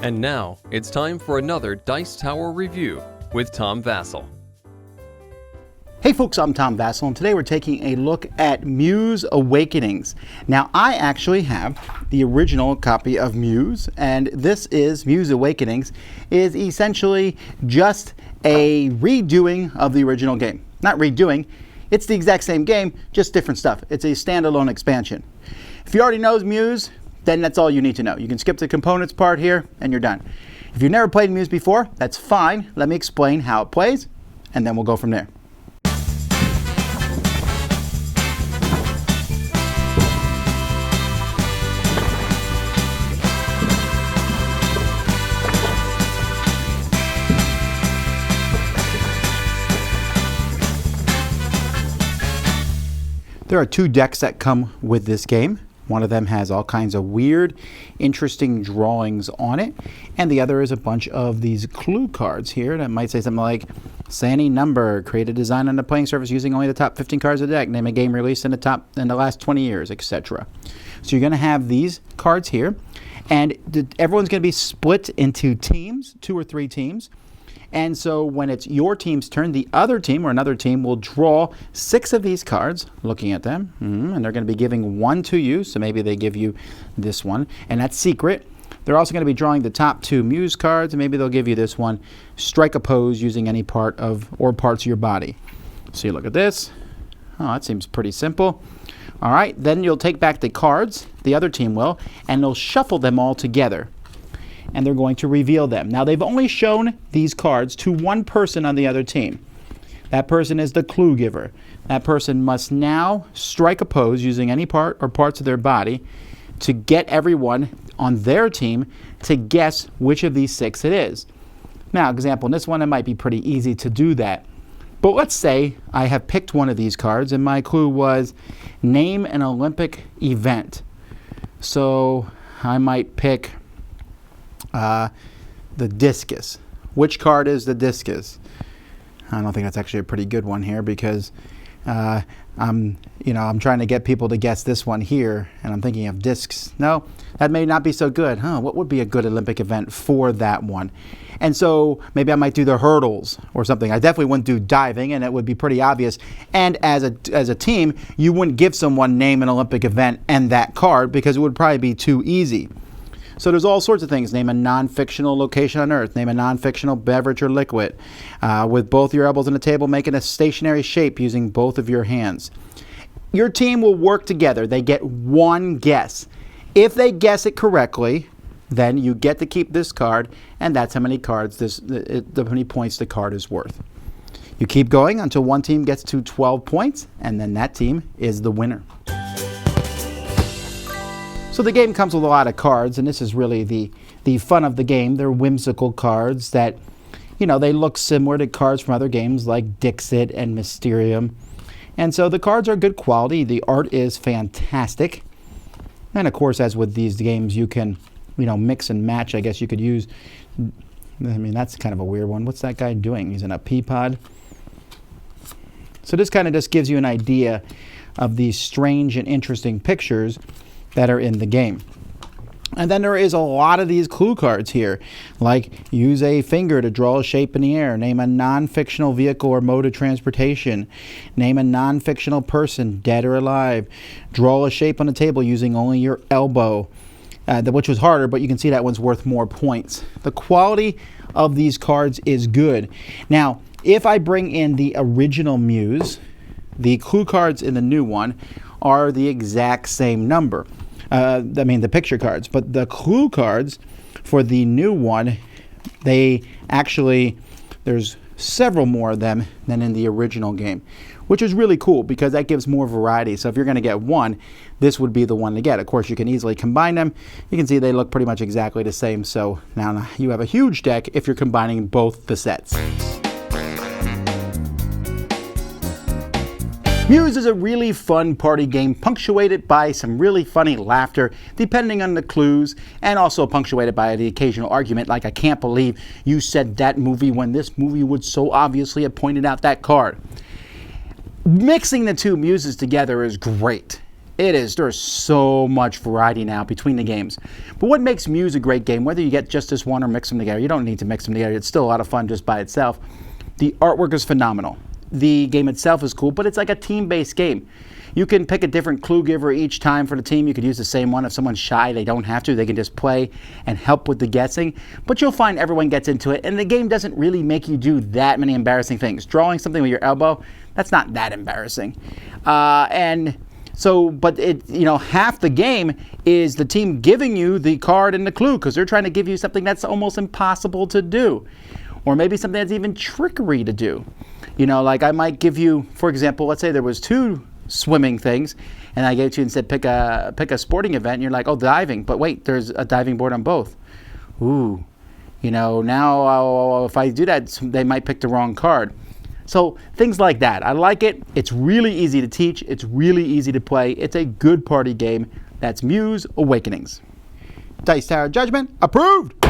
And now, it's time for another Dice Tower review with Tom Vasel. Hey folks, I'm Tom Vasel, and today we're taking a look at Muse Awakenings. Now, I actually have the original copy of Muse, and this is Muse Awakenings, is essentially just a redoing of the original game. Not redoing, it's the exact same game, just different stuff. It's a standalone expansion. If you already know Muse, then that's all you need to know. You can skip the components part here, and you're done. If you've never played Muse before, that's fine. Let me explain how it plays, and then we'll go from there. There are two decks that come with this game. One of them has all kinds of weird, interesting drawings on it, and the other is a bunch of these clue cards here that might say something like, say any number, create a design on the playing surface using only the top 15 cards of the deck, name a game released in the last 20 years, etc. So you're going to have these cards here, and everyone's going to be split into teams, 2 or 3 teams. And so when it's your team's turn, the other team or another team will draw 6 of these cards, looking at them, and they're going to be giving one to you. So maybe they give you this one, and that's secret. They're also going to be drawing the top 2 Muse cards, and maybe they'll give you this one, strike a pose using any part of or parts of your body. So you look at this. Oh, that seems pretty simple. All right, then you'll take back the cards, the other team will, and they'll shuffle them all together. And they're going to reveal them. Now, they've only shown these cards to one person on the other team. That person is the clue giver. That person must now strike a pose using any part or parts of their body to get everyone on their team to guess which of these 6 it is. Now, example, in this one, it might be pretty easy to do that. But let's say I have picked one of these cards, and my clue was name an Olympic event. So I might pick the discus. Which card is the discus? I don't think that's actually a pretty good one here because I'm trying to get people to guess this one here, and I'm thinking of discs. No, that may not be so good. What would be a good Olympic event for that one? And so maybe I might do the hurdles or something. I definitely wouldn't do diving, and it would be pretty obvious. And as a team, you wouldn't give someone name an Olympic event and that card because it would probably be too easy. So there's all sorts of things. Name a non-fictional location on Earth. Name a non-fictional beverage or liquid. With both your elbows on the table, make it a stationary shape using both of your hands. Your team will work together. They get one guess. If they guess it correctly, then you get to keep this card, and that's how many cards how many points the card is worth. You keep going until one team gets to 12 points, and then that team is the winner. So the game comes with a lot of cards, and this is really the fun of the game. They're whimsical cards that, they look similar to cards from other games like Dixit and Mysterium. And so the cards are good quality. The art is fantastic. And of course, as with these games, you can, mix and match. I guess you could use, that's kind of a weird one. What's that guy doing? He's in a pea pod. So this kind of just gives you an idea of these strange and interesting pictures that are in the game. And then there is a lot of these clue cards here, like use a finger to draw a shape in the air, name a non-fictional vehicle or mode of transportation, name a non-fictional person, dead or alive, draw a shape on the table using only your elbow, which was harder, but you can see that one's worth more points. The quality of these cards is good. Now, if I bring in the original Muse, the clue cards in the new one are the exact same number. The picture cards, but the clue cards for the new one, there's several more of them than in the original game, which is really cool because that gives more variety. So if you're going to get one, this would be the one to get. Of course, you can easily combine them. You can see they look pretty much exactly the same. So now you have a huge deck if you're combining both the sets. Muse is a really fun party game punctuated by some really funny laughter depending on the clues, and also punctuated by the occasional argument like, I can't believe you said that movie when this movie would so obviously have pointed out that card. Mixing the two Muses together is great. It is. There's so much variety now between the games. But what makes Muse a great game, whether you get just this one or mix them together, you don't need to mix them together. It's still a lot of fun just by itself. The artwork is phenomenal. The game itself is cool, but it's like a team-based game. You can pick a different clue giver each time for the team. You could use the same one. If someone's shy, they don't have to. They can just play and help with the guessing. But you'll find everyone gets into it, and the game doesn't really make you do that many embarrassing things. Drawing something with your elbow, that's not that embarrassing. But half the game is the team giving you the card and the clue because they're trying to give you something that's almost impossible to do. Or maybe something that's even trickery to do. Like I might give you, for example, let's say there was 2 swimming things, and I gave you and said pick a sporting event, and you're like, oh, diving, but wait, there's a diving board on both. Ooh, now if I do that, they might pick the wrong card. So things like that. I like it. It's really easy to teach. It's really easy to play. It's a good party game. That's Muse Awakenings. Dice Tower Judgment approved.